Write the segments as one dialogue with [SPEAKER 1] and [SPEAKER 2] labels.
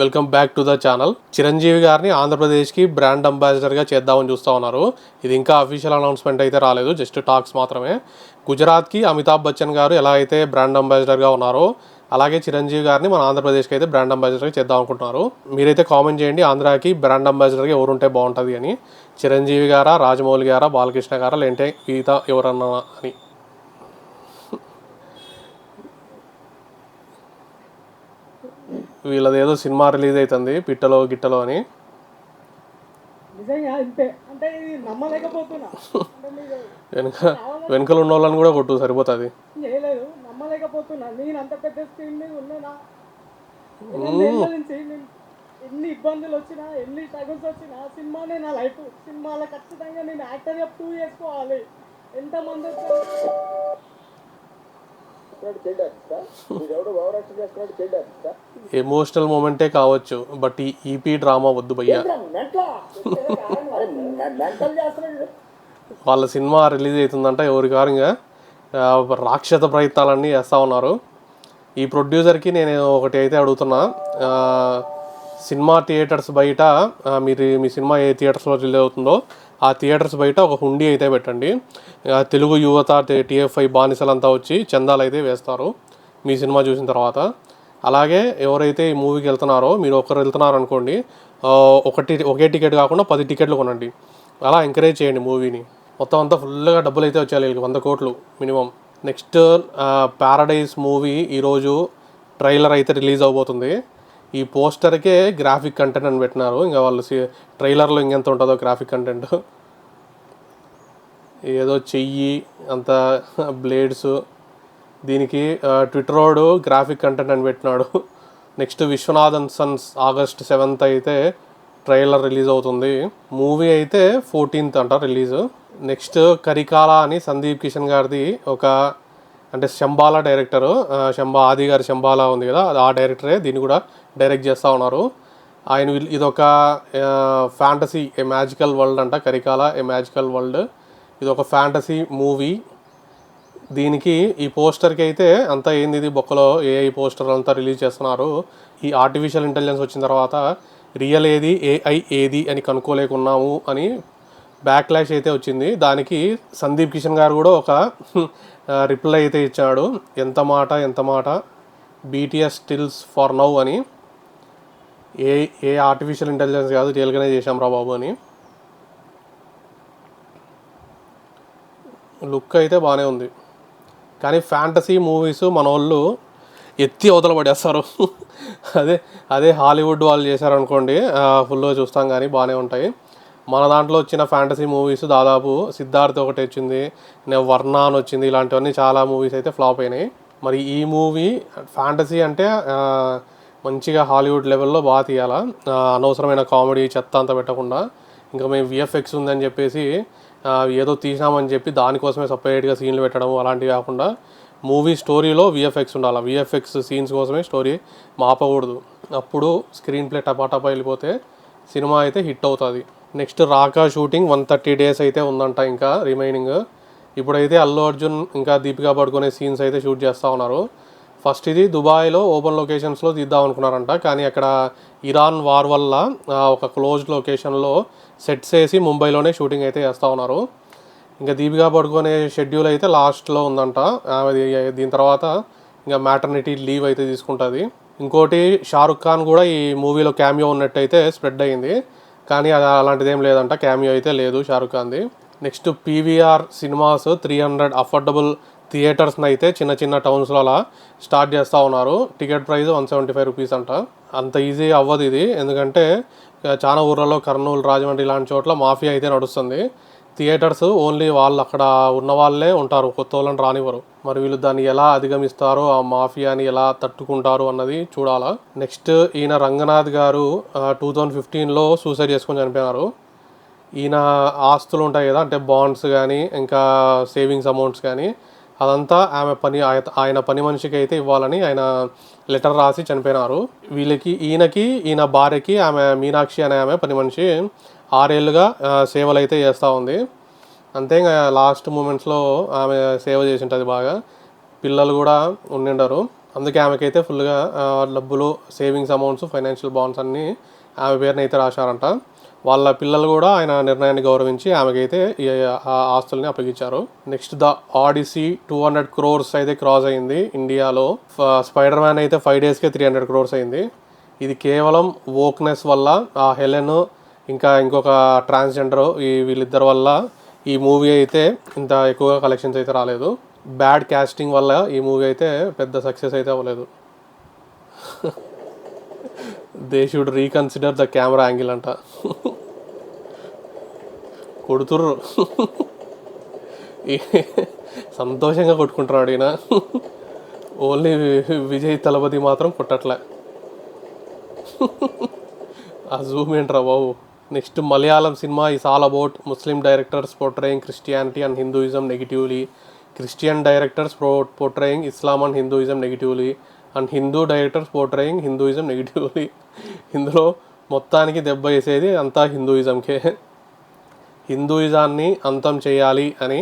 [SPEAKER 1] Welcome back to the channel. Chiranjeevi గారిని ఆంధ్రప్రదేశ్కి brand అంబాసిడర్గా చేద్దామని చూస్తూ ఉన్నారు. ఇది ఇంకా అఫీషియల్ అనౌన్స్మెంట్ అయితే రాలేదు, జస్ట్ టాక్స్ మాత్రమే. గుజరాత్కి అమితాబ్ బచ్చన్ గారు ఎలా అయితే బ్రాండ్ అంబాసిడర్గా ఉన్నారో అలాగే చిరంజీవి గారిని మన ఆంధ్రప్రదేశ్కి అయితే బ్రాండ్ అంబాసిడర్గా చేద్దాం అనుకుంటున్నారు. మీరైతే కామెంట్ చేయండి, ఆంధ్రాకి బ్రాండ్ అంబాసిడర్గా ఎవరుంటే బాగుంటుంది అని. చిరంజీవి గారా, రాజమౌళి గారా, బాలకృష్ణ గారా, లేదంటే గీత ఎవరన్నా అని. వీళ్ళది ఏదో సినిమా రిలీజ్ అవుతుంది పిట్టలో గిట్టలో అని. వెనకలు ఉన్న వాళ్ళని కూడా కొట్టు సరిపోతుంది.
[SPEAKER 2] ఎన్ని ఇబ్బందులు వచ్చినా ఎన్ని స్ట్రగుల్స్ వచ్చినా సినిమానే నా లైఫ్. సినిమాలో ఖచ్చితంగా నేను యాక్టర్గా ప్రూవ్ చేసుకోవాలి. ఎంతమంది
[SPEAKER 1] ఎమోషనల్ మూమెంటే కావచ్చు, బట్ ఈ ఈపీ డ్రామా వద్దు భయ్యా. వాళ్ళ సినిమా రిలీజ్ అవుతుందంట, ఎవరి కారంగా రాక్షస ప్రయత్నాలన్నీ చేస్తూ ఉన్నారు. ఈ ప్రొడ్యూసర్కి నేను ఒకటి అయితే అడుగుతున్నా, సినిమా థియేటర్స్ బయట మీరు మీ సినిమా ఏ థియేటర్స్లో రిలీజ్ అవుతుందో ఆ థియేటర్స్ బయట ఒక హుండీ అయితే పెట్టండి. తెలుగు యువత TFI బానిసలంతా వచ్చి చందాలు అయితే వేస్తారు మీ సినిమా చూసిన తర్వాత. అలాగే ఎవరైతే ఈ మూవీకి వెళ్తున్నారో, మీరు ఒకరు వెళ్తున్నారు అనుకోండి, ఒకే టికెట్ కాకుండా 10 టికెట్లు కొనండి. అలా ఎంకరేజ్ చేయండి మూవీని. మొత్తం అంతా ఫుల్గా డబ్బులు అయితే వచ్చాయి, వీళ్ళకి 100 కోట్లు మినిమం. నెక్స్ట్ ప్యారడైజ్ మూవీ ఈరోజు ట్రైలర్ అయితే రిలీజ్ అవబోతుంది. ఈ పోస్టర్కే గ్రాఫిక్ కంటెంట్ అని పెట్టినారు. ఇంకా వాళ్ళు ట్రైలర్లో ఇంకెంత ఉంటుందో గ్రాఫిక్ కంటెంట్. ఏదో చెయ్యి అంత బ్లేడ్స్, దీనికి ట్విట్టరోడు గ్రాఫిక్ కంటెంట్ అని పెట్టినాడు. Next Viswanathan Sons August 7th అయితే ట్రైలర్ రిలీజ్ అవుతుంది. మూవీ అయితే 14th అంట రిలీజ్. నెక్స్ట్ కరికాల అని సందీప్ కిషన్ గారిది ఒక, అంటే శంబాలా డైరెక్టరు, ఆది గారి శంబాలా ఉంది కదా, ఆ డైరెక్టరే దీన్ని కూడా డైరెక్ట్ చేస్తూ ఉన్నారు. ఆయన ఇదొక ఫ్యాంటసీ, ఏ మ్యాజికల్ వరల్డ్ అంట. కరికాల ఏ మ్యాజికల్ వరల్డ్, ఇది ఒక ఫ్యాంటసీ మూవీ. దీనికి ఈ పోస్టర్కి అయితే అంతా ఏంది, ఇది బొక్కలో AI పోస్టర్ అంతా రిలీజ్ చేస్తున్నారు. ఈ ఆర్టిఫిషియల్ ఇంటెలిజెన్స్ వచ్చిన తర్వాత రియల్ ఏది AI ఏది అని కనుక్కోలేకున్నాము అని బ్యాక్లాష్ అయితే వచ్చింది. దానికి సందీప్ కిషన్ గారు కూడా ఒక రిప్లై అయితే ఇచ్చాడు. ఎంత మాట BTS స్టిల్స్ ఫర్ నౌ అని. ఏ ఆర్టిఫిషియల్ ఇంటెలిజెన్స్ కాదు, రియల్గానే చేశాం రా బాబు అని. లుక్ అయితే బాగానే ఉంది, కానీ ఫ్యాంటసీ మూవీస్ మన వాళ్ళు ఎత్తి అవతల పడేస్తారు. అదే హాలీవుడ్ వాళ్ళు చేశారనుకోండి, ఫుల్గా చూస్తాం కానీ బాగానే ఉంటాయి. మన దాంట్లో వచ్చిన ఫ్యాంటసీ మూవీస్ దాదాపు సిద్ధార్థ్ ఒకటి వచ్చింది, వర్ణ అని వచ్చింది, ఇలాంటివన్నీ చాలా మూవీస్ అయితే ఫ్లాప్ అయినాయి. మరి ఈ మూవీ ఫ్యాంటసీ అంటే మంచిగా హాలీవుడ్ లెవెల్లో బాగా తీయాలా, అనవసరమైన కామెడీ చెత్త అంతా పెట్టకుండా. ఇంకా మేము VFX ఉందని చెప్పేసి ఏదో తీసామని చెప్పి దానికోసమే సపరేట్గా సీన్లు పెట్టడం అలాంటివి కాకుండా, మూవీ స్టోరీలో VFX ఉండాలి. VFX సీన్స్ కోసమే స్టోరీ మాపకూడదు. అప్పుడు స్క్రీన్ ప్లే టపాటపా వెళ్ళిపోతే సినిమా అయితే హిట్ అవుతుంది. నెక్స్ట్ రాకా షూటింగ్ 130 days అయితే ఉందంట ఇంకా రిమైనింగ్. ఇప్పుడైతే అల్లు అర్జున్ ఇంకా దీపికా పడుకునే సీన్స్ అయితే షూట్ చేస్తూ ఉన్నారు. ఫస్ట్ ఇది దుబాయ్లో ఓపెన్ లొకేషన్స్లో తీద్దాం అనుకున్నారంట, కానీ అక్కడ ఇరాన్ వార్ వల్ల ఒక క్లోజ్డ్ లొకేషన్లో సెట్స్ వేసి ముంబైలోనే షూటింగ్ అయితే చేస్తూ ఉన్నారు. ఇంకా దీపికా పడుకునే షెడ్యూల్ అయితే లాస్ట్లో ఉందంట. దీని తర్వాత ఇంకా మ్యాటర్నిటీ లీవ్ అయితే తీసుకుంటుంది. ఇంకోటి షారుఖ్ ఖాన్ కూడా ఈ మూవీలో క్యామియో ఉన్నట్టయితే స్ప్రెడ్ అయ్యింది, కానీ అది అలాంటిది ఏం లేదంట, క్యామియో అయితే లేదు షారుఖ్ ఖాన్ది. నెక్స్ట్ PVR సినిమాస్ 300 అఫోర్డబుల్ థియేటర్స్ని అయితే చిన్న టౌన్స్లో అలా స్టార్ట్ చేస్తూ ఉన్నారు. టికెట్ ప్రైస్ 175 రూపీస్ అంట. అంత ఈజీ అవ్వదు ఇది, ఎందుకంటే చాలా ఊర్లలో కర్నూలు, రాజమండ్రి ఇలాంటి చోట్ల మాఫియా అయితే నడుస్తుంది. థియేటర్స్ ఓన్లీ వాళ్ళు అక్కడ ఉన్న వాళ్ళే ఉంటారు, కొత్త వాళ్ళని రానివ్వరు. మరి వీళ్ళు దాన్ని ఎలా అధిగమిస్తారో, ఆ మాఫియాని ఎలా తట్టుకుంటారు అన్నది చూడాలా. నెక్స్ట్ ఈయన రంగనాథ్ గారు 2015లో సూసైడ్ చేసుకొని చనిపోయినారు. ఈయన ఆస్తులు ఉంటాయి కదా, అంటే బాండ్స్ కానీ ఇంకా సేవింగ్స్ అమౌంట్స్ కానీ, అదంతా ఆయన పని మనిషికి అయితే ఇవ్వాలని ఆయన లెటర్ రాసి చనిపోయినారు. ఈయన భార్యకి ఆమె మీనాక్షి అనే ఆమె పని మనిషి 6 ఏళ్ళుగా సేవలు అయితే చేస్తూ ఉంది. అంతే లాస్ట్ మూమెంట్స్లో ఆమె సేవ చేసి ఉంటుంది బాగా. పిల్లలు కూడా ఉండిండరు. అందుకే ఆమెకైతే ఫుల్గా డబ్బులు, సేవింగ్స్ అమౌంట్స్, ఫైనాన్షియల్ బాండ్స్ అన్నీ ఆమె పేరున అయితే రాశారంట. వాళ్ళ పిల్లలు కూడా ఆయన నిర్ణయాన్ని గౌరవించి ఆమెకైతే ఆ ఆస్తుల్ని అప్పగించారు. నెక్స్ట్ ద ఆడిసీ 200 crores అయితే క్రాస్ అయింది ఇండియాలో. స్పైడర్ మ్యాన్ అయితే 5 daysకే 300 crores అయింది. ఇది కేవలం వోక్నెస్ వల్ల, ఆ హెలెన్ ఇంకా ఇంకొక ట్రాన్స్జెండర్ వీళ్ళిద్దరి వల్ల ఈ మూవీ అయితే ఇంత ఎక్కువగా కలెక్షన్స్ అయితే రాలేదు. బ్యాడ్ క్యాస్టింగ్ వల్ల ఈ మూవీ అయితే పెద్ద సక్సెస్ అయితే అవ్వలేదు. They should reconsider the camera angle అంట. కొడుతుర్రు, సంతోషంగా కొట్టుకుంటున్నాడు ఈయన. ఓన్లీ విజయ్ తలపతి మాత్రం కొట్టట్లే. ఆ జూమ్ ఏంట్రా బాబు. Next Malayalam cinema is all about Muslim directors portraying Christianity and Hinduism negatively, Christian directors portraying Islam and Hinduism negatively, and Hindu directors portraying Hinduism negatively. ఇందులో మొత్తానికి దెబ్బ వేసేది అంతా హిందూయిజంకే. హిందూయిజాన్ని అంతం చేయాలి అని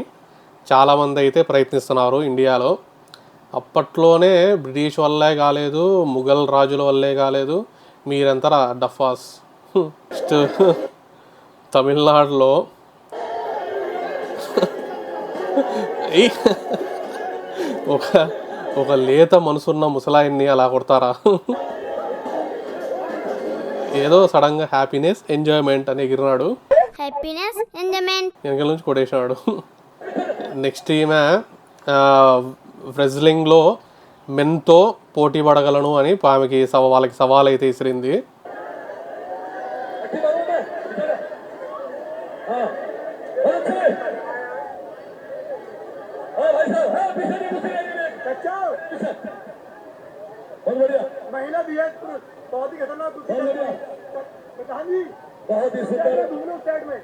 [SPEAKER 1] చాలామంది అయితే ప్రయత్నిస్తున్నారు ఇండియాలో. అప్పట్లోనే బ్రిటిష్ వల్లే కాలేదు, ముఘల్ రాజుల వల్లే కాలేదు, మీరెంతరా డఫాస్. నెక్స్ట్ తమిళనాడులో ఒక లేత మనసున్న ముసలాయిన్ని అలా కొడతారా? ఏదో సడన్గా హ్యాపీనెస్ ఎంజాయ్మెంట్ అని ఎగిరినాడు, వెనకాల నుంచి కొట్టేసినాడు. నెక్స్ట్ ఈమె రెజ్లింగ్లో మెన్తో పోటీ పడగలను అని ఆమెకి వాళ్ళకి సవాల్ అయితే ఇసిరింది.
[SPEAKER 2] महिला भी है, बहुत ही खतरनाक, बहुत ही सुंदर दोनों साइड में,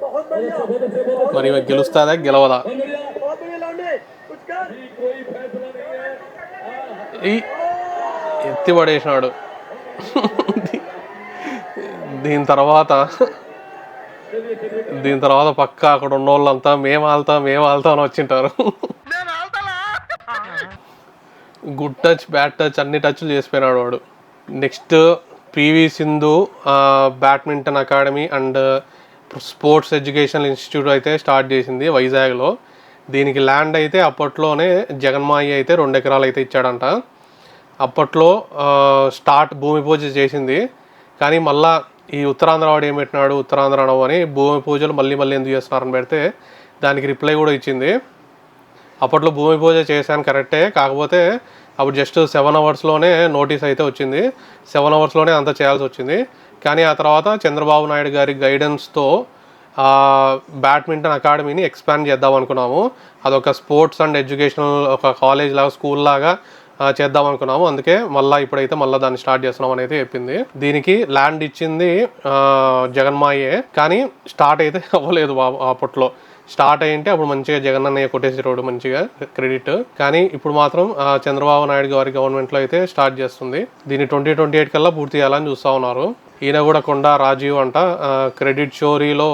[SPEAKER 2] बहुत बढ़िया.
[SPEAKER 1] మరి గెలుస్తుందా గెలవదా?
[SPEAKER 2] बहुत बढ़िया लौंडे, कुछ कर. कोई फैसला नहीं है.
[SPEAKER 1] ఎత్తి పడేసినాడు. దీని తర్వాత పక్క అక్కడ ఉన్న వాళ్ళంతా మేము ఆల్తా అని వచ్చింటారు. గుడ్ టచ్, బ్యాడ్ టచ్ అన్ని టచ్లు చేసిపోయినాడు వాడు. Next PV Sindhu badminton academy and sports educational institute అయితే స్టార్ట్ చేసింది వైజాగ్లో. దీనికి ల్యాండ్ అయితే అప్పట్లోనే జగన్మాయి అయితే 2 ఎకరాలు అయితే ఇచ్చాడంట. అప్పట్లో భూమి పూజ చేసింది, కానీ మళ్ళా ఈ ఉత్తరాంధ్ర వాడు ఏం పెట్టినాడు, ఉత్తరాంధ్ర అని భూమి పూజలు మళ్ళీ ఎందుకు చేస్తున్నారని పెడితే దానికి రిప్లై కూడా ఇచ్చింది. అప్పట్లో భూమి పూజ చేశాను కరెక్టే, కాకపోతే అప్పుడు జస్ట్ 7 hours నోటీస్ అయితే వచ్చింది, 7 hours అంతా చేయాల్సి వచ్చింది. కానీ ఆ తర్వాత చంద్రబాబు నాయుడు గారి గైడెన్స్తో బ్యాడ్మింటన్ అకాడమీని ఎక్స్పాండ్ చేద్దాం అనుకున్నాము. అదొక స్పోర్ట్స్ అండ్ ఎడ్యుకేషనల్ ఒక కాలేజ్ లాగా, స్కూల్ లాగా చేద్దాం అనుకున్నాము. అందుకే ఇప్పుడైతే దాన్ని స్టార్ట్ చేస్తున్నాం అని అయితే చెప్పింది. దీనికి ల్యాండ్ ఇచ్చింది జగన్మాయే, కానీ స్టార్ట్ అయితే అవ్వలేదు. అప్పట్లో స్టార్ట్ అయ్యింటే అప్పుడు మంచిగా జగన్ అన్నయ్య కొట్టేసేటోడు మంచిగా క్రెడిట్. కానీ ఇప్పుడు మాత్రం చంద్రబాబు నాయుడు గారి గవర్నమెంట్లో అయితే స్టార్ట్ చేస్తుంది. దీన్ని 2028 కల్లా పూర్తి చేయాలని చూస్తూ ఉన్నారు. ఈయన కూడా కొండా రాజీవ్ అంట క్రెడిట్ చోరీలో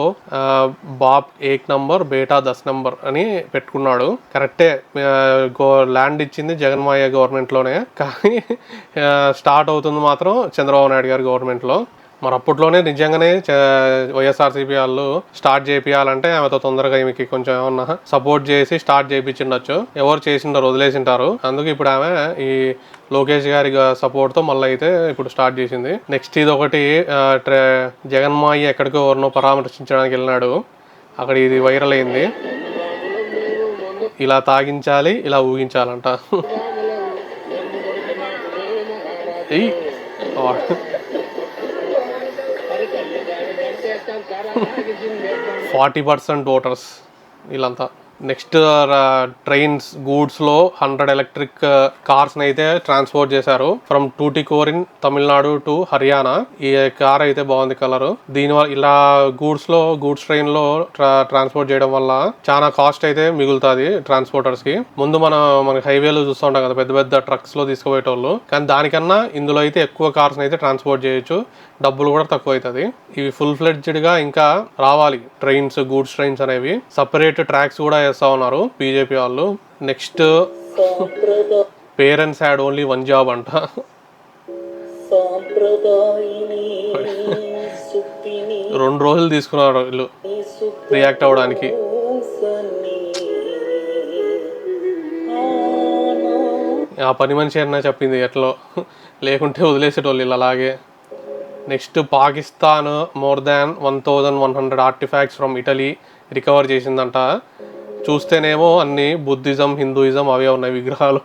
[SPEAKER 1] బాప్ 1 number బేటా 10 number అని పెట్టుకున్నాడు. కరెక్టే, ల్యాండ్ ఇచ్చింది జగన్మాయ గవర్నమెంట్లోనే, కానీ స్టార్ట్ అవుతుంది మాత్రం చంద్రబాబు నాయుడు గారి గవర్నమెంట్లో. మరి అప్పట్లోనే నిజంగానే వైఎస్ఆర్సీపీ వాళ్ళు స్టార్ట్ చేయించాలంటే ఆమెతో తొందరగా ఈమెకి కొంచెం ఏమన్నా సపోర్ట్ చేసి స్టార్ట్ చేయించిండొచ్చు. ఎవరు చేసింటారు, వదిలేసింటారు. అందుకు ఇప్పుడు ఆమె ఈ లోకేష్ గారి సపోర్ట్తో మళ్ళీ అయితే ఇప్పుడు స్టార్ట్ చేసింది. నెక్స్ట్ ఇది ఒకటి, జగన్మాయి ఎక్కడికో ఎవరినో పరామర్శించడానికి వెళ్ళినాడు, అక్కడ ఇది వైరల్ అయింది. ఇలా తాగించాలి, ఇలా ఊగించాలంట. 40% ఓటర్స్ వీళ్ళంతా. నెక్స్ట్ ట్రైన్స్ గూడ్స్లో 100 ఎలక్ట్రిక్ కార్స్ని అయితే ట్రాన్స్పోర్ట్ చేశారు ఫ్రమ్ టూటికోరిన్ తమిళనాడు టు హర్యానా. ఈ కార్ అయితే బాగుంది కలర్. దీనివల్ల ఇలా గూడ్స్ ట్రైన్లో ట్రాన్స్పోర్ట్ చేయడం వల్ల చాలా కాస్ట్ అయితే మిగులుతుంది ట్రాన్స్పోర్టర్స్కి. ముందు మనకి హైవేలో చూస్తూ ఉంటాం కదా పెద్ద పెద్ద ట్రక్స్లో తీసుకుపోయేటోళ్ళు, కానీ దానికన్నా ఇందులో అయితే ఎక్కువ కార్స్ని అయితే ట్రాన్స్పోర్ట్ చేయొచ్చు, డబ్బులు కూడా తక్కువ అవుతుంది. ఇవి ఫుల్ ఫ్లెడ్జ్డ్గా ఇంకా రావాలి ట్రైన్స్, గూడ్స్ ట్రైన్స్ అనేవి. సపరేట్ ట్రాక్స్ కూడా చేస్తూ ఉన్నారు బీజేపీ వాళ్ళు. Next parents had only 1 job అంట. రెండు రోజులు తీసుకున్నారు వీళ్ళు రియాక్ట్ అవ్వడానికి. ఆ పని మనిషి అయినా చెప్పింది ఎట్లో, లేకుంటే వదిలేసేటోళ్ళు వీళ్ళు అలాగే. Next Pakistan more than 1100 artefacts from Italy recover చేసిందంట. చూస్తేనేమో అన్ని బుద్ధిజం, హిందూయిజం అవే ఉన్నాయి విగ్రహాలు.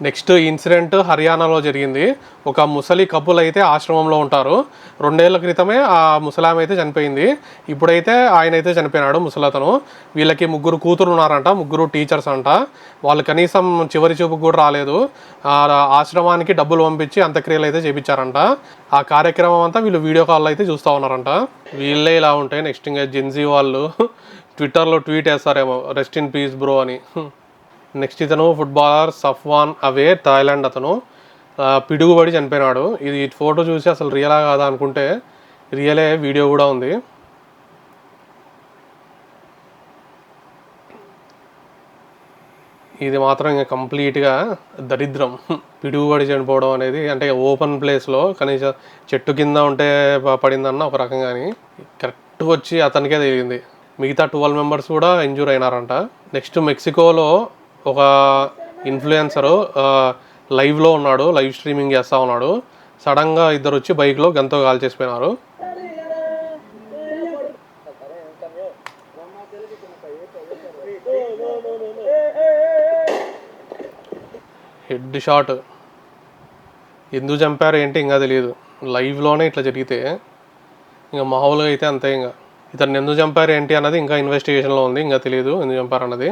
[SPEAKER 1] నెక్స్ట్ ఇన్సిడెంట్ హర్యానాలో జరిగింది. ఒక ముసలి కపుల్ అయితే ఆశ్రమంలో ఉంటారు. 2 ఏళ్ల క్రితమే ఆ ముసలామె అయితే చనిపోయింది. ఇప్పుడైతే ఆయన అయితే చనిపోయినాడు ముసలతను. వీళ్ళకి 3 కూతురు ఉన్నారంట, 3 టీచర్స్ అంట. వాళ్ళు కనీసం చివరి చూపుకు కూడా రాలేదు. ఆశ్రమానికి డబ్బులు పంపించి అంత్యక్రియలు అయితే చేయించారంట. ఆ కార్యక్రమం అంతా వీళ్ళు వీడియో కాల్లో అయితే చూస్తూ ఉన్నారంట. వీళ్ళే ఇలా ఉంటాయి. నెక్స్ట్ ఇంకా జెన్జీ వాళ్ళు ట్విట్టర్లో ట్వీట్ వేస్తారేమో, రెస్ట్ ఇన్ పీస్ బ్రో అని. నెక్స్ట్ ఇతను ఫుట్బాలర్ సఫ్వాన్ అవే, థాయిలాండ్ అతను. పిడుగుబడి చనిపోయినాడు. ఇది ఫోటో చూసి అసలు రియలా కాదా అనుకుంటే రియలే, వీడియో కూడా ఉంది. ఇది మాత్రం ఇంకా కంప్లీట్గా దరిద్రం. పిడుగుబడి చనిపోవడం అనేది, అంటే ఓపెన్ ప్లేస్లో కనీసం చెట్టు కింద ఉంటే పడిందన్న ఒక రకంగా, కరెక్ట్గా వచ్చి అతనికే తగిలింది. మిగతా 12 మెంబర్స్ కూడా ఇంజూర్ అయినారంట. నెక్స్ట్ మెక్సికోలో ఒక ఇన్ఫ్లుయెన్సరు లైవ్లో ఉన్నాడు, లైవ్ స్ట్రీమింగ్ చేస్తూ ఉన్నాడు. సడన్గా ఇద్దరు వచ్చి బైక్లో గన్తో కాల్చేసిపోయినారు. Head shot. ఎందుకు చంపారు ఏంటి ఇంకా తెలియదు. లైవ్లోనే ఇట్లా జరిగితే ఇంకా మామూలుగా అయితే అంతే. ఇంకా ఇతను ఎందుకు చంపారు ఏంటి అన్నది ఇంకా ఇన్వెస్టిగేషన్లో ఉంది, ఇంకా తెలియదు ఎందుకు చంపారు అన్నది.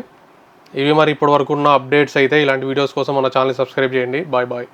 [SPEAKER 1] ఇవి మరి ఇప్పటి వరకు ఉన్న అప్డేట్స్ అయితే. ఇలాంటి వీడియోస్ కోసం మన ఛానల్ని సబ్స్క్రైబ్ చేయండి. Bye bye.